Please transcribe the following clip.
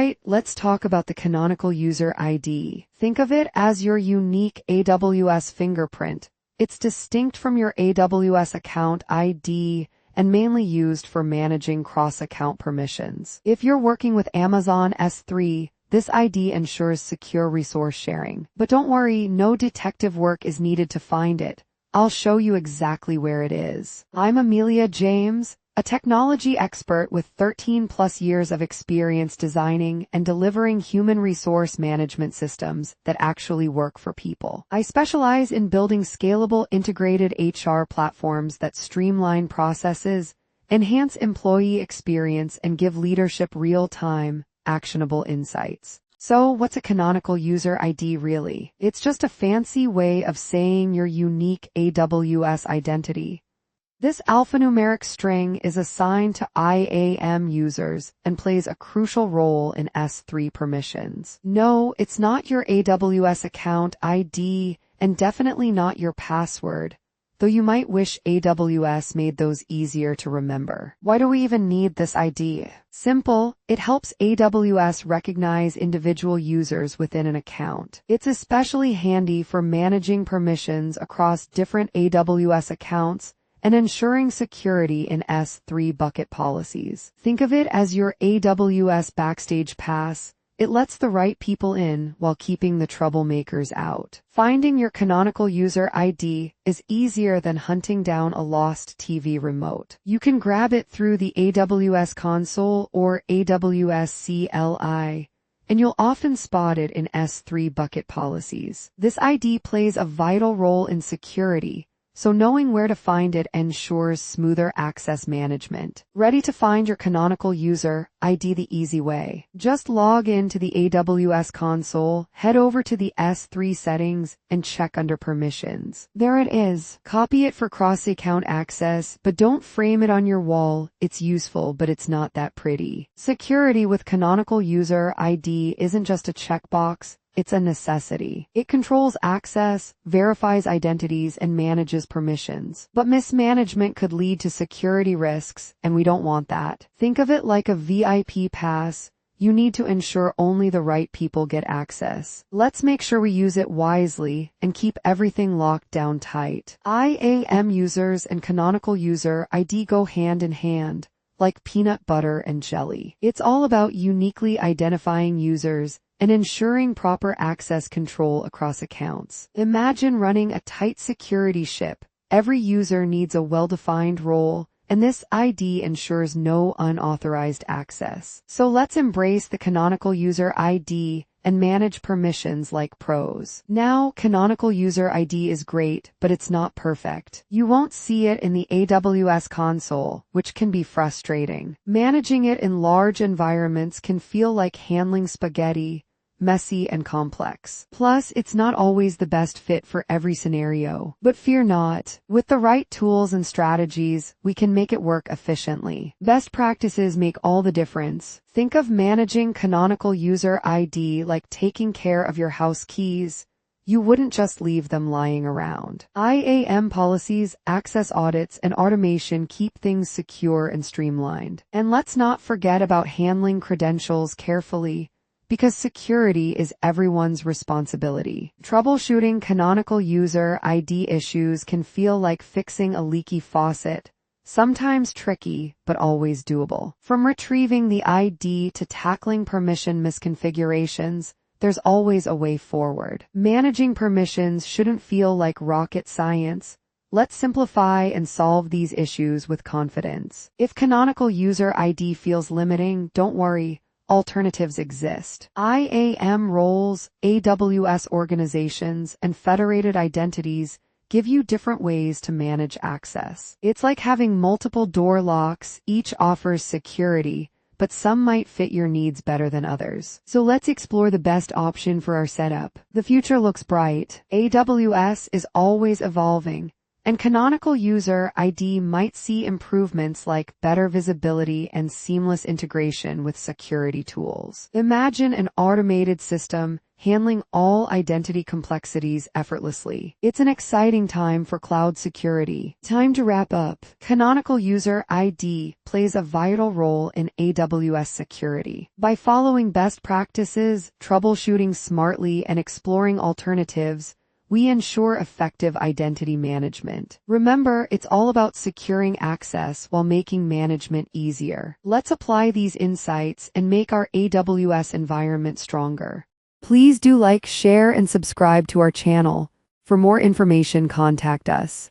Alright, let's talk about the Canonical User ID. Think of it as your unique AWS fingerprint. It's distinct from your AWS account ID and mainly used for managing cross-account permissions. If you're working with Amazon S3, this ID ensures secure resource sharing. But don't worry, no detective work is needed to find it. I'll show you exactly where it is. I'm Amelia James, a technology expert with 13+ years of experience designing and delivering human resource management systems that actually work for people. I specialize in building scalable integrated HR platforms that streamline processes, enhance employee experience, and give leadership real-time, actionable insights. So, what's a Canonical User ID really? It's just a fancy way of saying your unique AWS identity. This alphanumeric string is assigned to IAM users and plays a crucial role in S3 permissions. No, it's not your AWS account ID and definitely not your password, though you might wish AWS made those easier to remember. Why do we even need this ID? Simple, it helps AWS recognize individual users within an account. It's especially handy for managing permissions across different AWS accounts and ensuring security in S3 bucket policies. Think of it as your AWS backstage pass. It lets the right people in while keeping the troublemakers out. Finding your Canonical User ID is easier than hunting down a lost TV remote. You can grab it through the AWS Console or AWS CLI, and you'll often spot it in S3 bucket policies. This ID plays a vital role in security, so knowing where to find it ensures smoother access management. Ready to find your Canonical User ID the easy way? Just log into the AWS console, head over to the S3 settings, and check under permissions. There it is. Copy it for cross-account access, but don't frame it on your wall. It's useful, but it's not that pretty. Security with Canonical User ID isn't just a checkbox. It's a necessity. It controls access, verifies identities, and manages permissions. But mismanagement could lead to security risks, and we don't want that. Think of it like a VIP pass. You need to ensure only the right people get access. Let's make sure we use it wisely and keep everything locked down tight. IAM users and Canonical User ID go hand in hand, like peanut butter and jelly. It's all about uniquely identifying users and ensuring proper access control across accounts. Imagine running a tight security ship. Every user needs a well-defined role, and this ID ensures no unauthorized access. So let's embrace the Canonical User ID and manage permissions like pros. Now, Canonical User ID is great, but it's not perfect. You won't see it in the AWS console, which can be frustrating. Managing it in large environments can feel like handling spaghetti, messy and complex. Plus, it's not always the best fit for every scenario. But fear not. With the right tools and strategies, we can make it work efficiently. Best practices make all the difference. Think of managing Canonical User ID like taking care of your house keys. You wouldn't just leave them lying around. IAM policies, access audits, and automation keep things secure and streamlined. And let's not forget about handling credentials carefully, because security is everyone's responsibility. Troubleshooting Canonical User ID issues can feel like fixing a leaky faucet, sometimes tricky, but always doable. From retrieving the ID to tackling permission misconfigurations, there's always a way forward. Managing permissions shouldn't feel like rocket science. Let's simplify and solve these issues with confidence. If Canonical User ID feels limiting, don't worry. Alternatives exist. IAM roles, AWS organizations, and federated identities give you different ways to manage access. It's like having multiple door locks. Each offers security, but some might fit your needs better than others. So let's explore the best option for our setup. The future looks bright. AWS is always evolving, And Canonical User ID might see improvements like better visibility and seamless integration with security tools. Imagine an automated system handling all identity complexities effortlessly. It's an exciting time for cloud security. Time to wrap up. Canonical User ID plays a vital role in AWS security. By following best practices, troubleshooting smartly, and exploring alternatives, we ensure effective identity management. Remember, it's all about securing access while making management easier. Let's apply these insights and make our AWS environment stronger. Please do like, share, and subscribe to our channel. For more information, contact us.